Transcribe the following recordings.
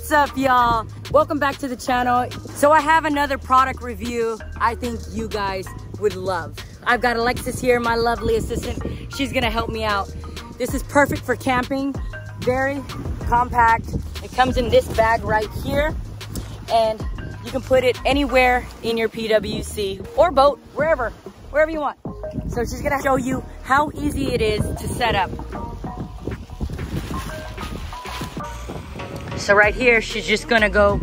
What's up, y'all? Welcome back to the channel. So I have another product review I think you guys would love. I've got Alexis here, my lovely assistant. She's gonna help me out. This is perfect for camping, very compact. It comes in this bag right here, and you can put it anywhere in your PWC or boat, wherever you want. So she's gonna show you how easy it is to set up. So right here, she's just gonna go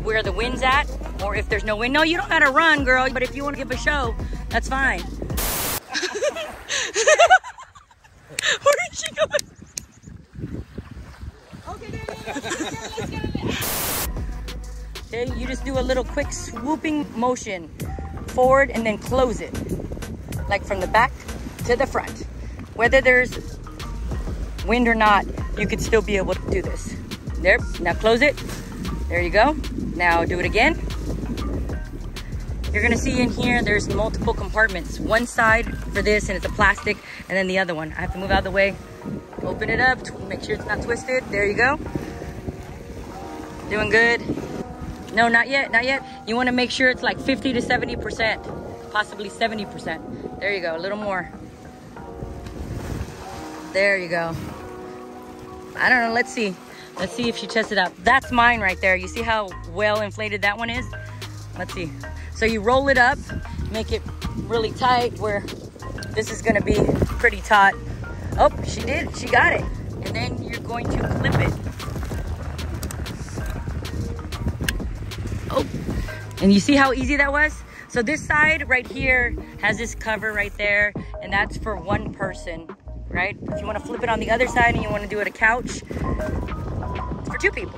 where the wind's at, or if there's no wind. No, you don't gotta run, girl, but if you wanna give a show, that's fine. Where is she going? Okay, you just do a little quick swooping motion forward and then close it. Like from the back to the front. Whether there's wind or not, you could still be able to do this. There, now close it. There you go. Now do it again. You're gonna see in here, there's multiple compartments. One side for this, and it's a plastic, and then the other one. I have to move out of the way. Open it up, make sure it's not twisted. There you go. Doing good. No, not yet, not yet. You wanna make sure it's like 50 to 70%, possibly 70%. There you go, a little more. There you go. I don't know, let's see. Let's see if she tests it out. That's mine right there. You see how well inflated that one is? Let's see. So you roll it up, make it really tight where this is gonna be pretty taut. Oh, she did, she got it. And then you're going to clip it. Oh, and you see how easy that was? So this side right here has this cover right there, and that's for one person, right? If you wanna flip it on the other side and you wanna do it a couch, it's for two people,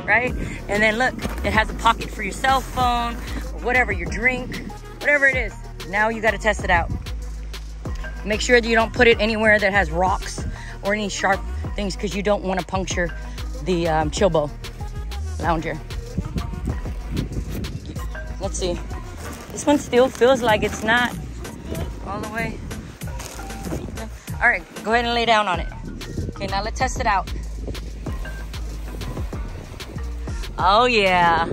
right? And then look, it has a pocket for your cell phone, or whatever, your drink, whatever it is. Now you gotta test it out. Make sure that you don't put it anywhere that has rocks or any sharp things, because you don't wanna puncture the CHILLBO lounger. Let's see. This one still feels like it's not all the way. All right, go ahead and lay down on it. Okay, now let's test it out. Oh yeah,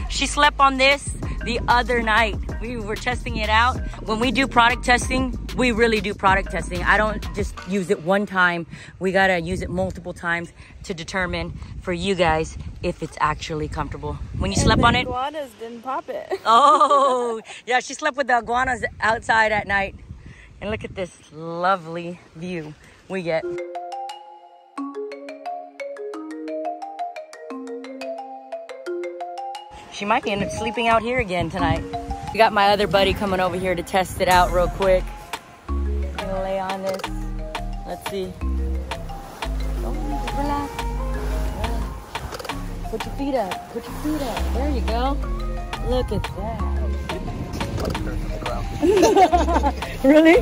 she slept on this the other night. We were testing it out. When we do product testing, we really do product testing. I don't just use it one time. We gotta use it multiple times to determine for you guys if it's actually comfortable. When you slept on it. The iguanas didn't pop it. Oh, yeah, she slept with the iguanas outside at night. And look at this lovely view we get. She might end up sleeping out here again tonight. We got my other buddy coming over here to test it out real quick. I'm gonna lay on this. Let's see. Oh, relax. Put your feet up. Put your feet up. There you go. Look at that. Really?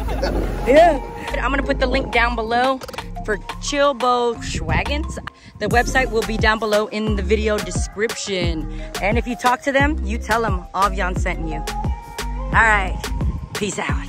Yeah. I'm gonna put the link down below for CHILLBO Schwaggens. The website will be down below in the video description. And if you talk to them, you tell them Avian sent you. All right, peace out.